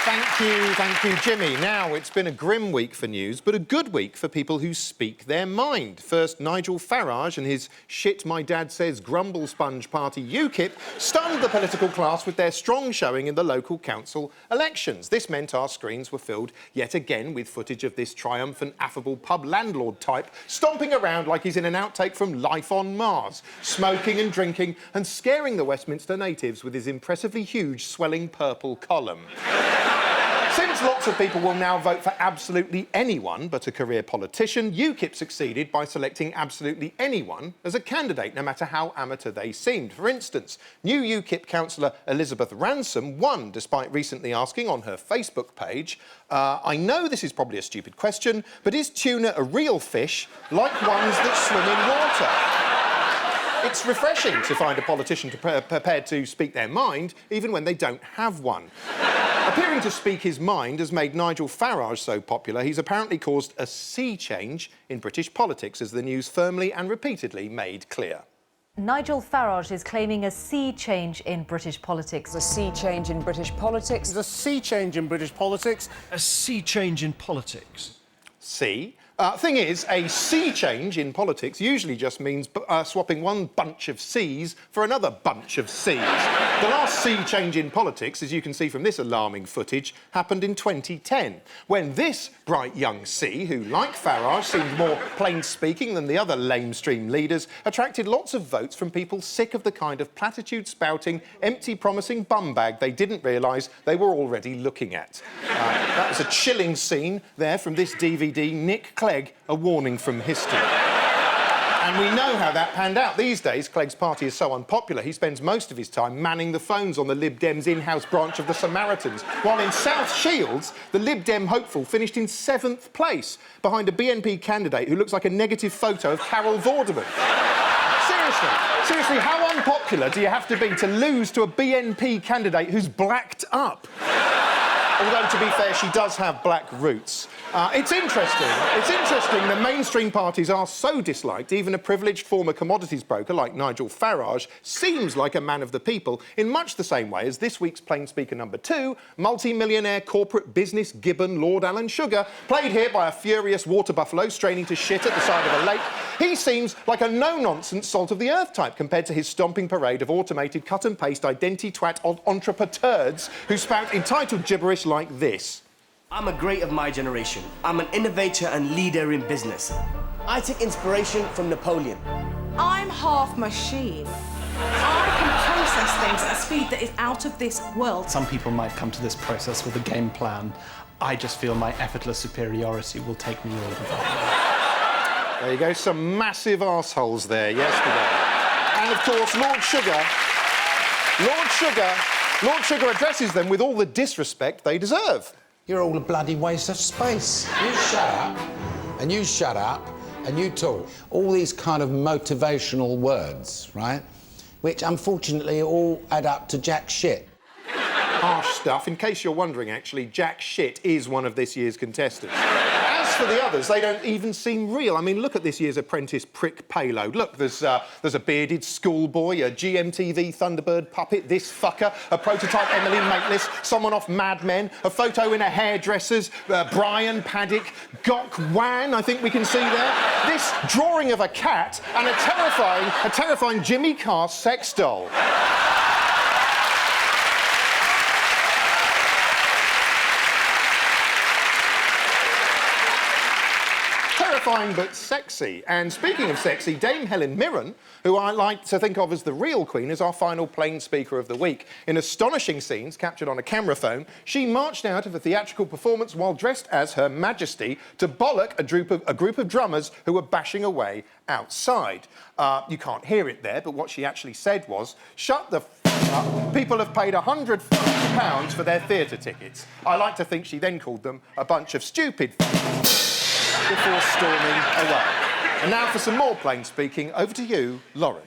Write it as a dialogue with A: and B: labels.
A: Thank you, Jimmy. Now, it's been a grim week for news, but a good week for people who speak their mind. First, Nigel Farage and his shit my dad says grumble sponge party UKIP stunned the political class with their strong showing in the local council elections. This meant our screens were filled yet again with footage of this triumphant, affable pub landlord type stomping around like he's in an outtake from Life on Mars, smoking and drinking and scaring the Westminster natives with his impressively huge, swelling purple column. Since lots of people will now vote for absolutely anyone but a career politician, UKIP succeeded by selecting absolutely anyone as a candidate, no matter how amateur they seemed. For instance, new UKIP councillor Elizabeth Ransom won, despite recently asking on her Facebook page, I know this is probably a stupid question, but is tuna a real fish like ones that swim in water? It's refreshing to find a politician prepared to speak their mind, even when they don't have one. Appearing to speak his mind has made Nigel Farage so popular, he's apparently caused a sea change in British politics, as the news firmly and repeatedly made clear.
B: Nigel Farage is claiming a sea change in British politics.
C: A sea change in British politics.
D: There's a sea change in British politics.
E: A sea change in politics.
A: See? Thing is, a sea change in politics usually just means swapping one bunch of C's for another bunch of C's. The last sea change in politics, as you can see from this alarming footage, happened in 2010, when this bright young C, who, like Farage, seemed more plain-speaking than the other lamestream leaders, attracted lots of votes from people sick of the kind of platitude-spouting, empty-promising bum bag they didn't realise they were already looking at. That was a chilling scene there from this DVD, Nick Clegg, A Warning from History. And we know how that panned out. These days, Clegg's party is so unpopular, he spends most of his time manning the phones on the Lib Dems' in-house branch of the Samaritans, while in South Shields, the Lib Dem hopeful finished in 7th place, behind a BNP candidate who looks like a negative photo of Carol Vorderman. Seriously, how unpopular do you have to be to lose to a BNP candidate who's blacked up? Although, to be fair, she does have black roots. It's interesting that mainstream parties are so disliked, even a privileged former commodities broker like Nigel Farage seems like a man of the people, in much the same way as this week's Plain Speaker number 2, multi-millionaire corporate business gibbon Lord Alan Sugar, played here by a furious water buffalo straining to shit at the side of a lake. He seems like a no-nonsense salt-of-the-earth type compared to his stomping parade of automated cut-and-paste identi-twat entrepreneurs who spout entitled gibberish like this.
F: I'm a great of my generation. I'm an innovator and leader in business. I take inspiration from Napoleon.
G: I'm half machine. I can process things at a speed that is out of this world.
H: Some people might come to this process with a game plan. I just feel my effortless superiority will take me all the way.
A: There you go, some massive arseholes there yesterday. And, of course, Lord Sugar addresses them with all the disrespect they deserve.
I: You're all a bloody waste of space. You shut up, and you shut up, and you talk. All these kind of motivational words, right? Which, unfortunately, all add up to jack shit.
A: Harsh stuff. In case you're wondering, actually, jack shit is one of this year's contestants. As for the others, they don't even seem real. I mean, look at this year's Apprentice prick payload. Look, there's a bearded schoolboy, a GMTV Thunderbird puppet, this fucker, a prototype Emily Maitlis, someone off Mad Men, a photo in a hairdresser's, Brian Paddock, Gok Wan, I think we can see there, this drawing of a cat, and a terrifying Jimmy Carr sex doll. Terrifying but sexy. And speaking of sexy, Dame Helen Mirren, who I like to think of as the real queen, is our final Plain Speaker of the week. In astonishing scenes captured on a camera phone, she marched out of a theatrical performance while dressed as Her Majesty to bollock a group of drummers who were bashing away outside. You can't hear it there, but what she actually said was, "Shut the f*** up. People have paid £100 for their theatre tickets." I like to think she then called them a bunch of stupid before storming away. And now for some more plain speaking, over to you, Lauren.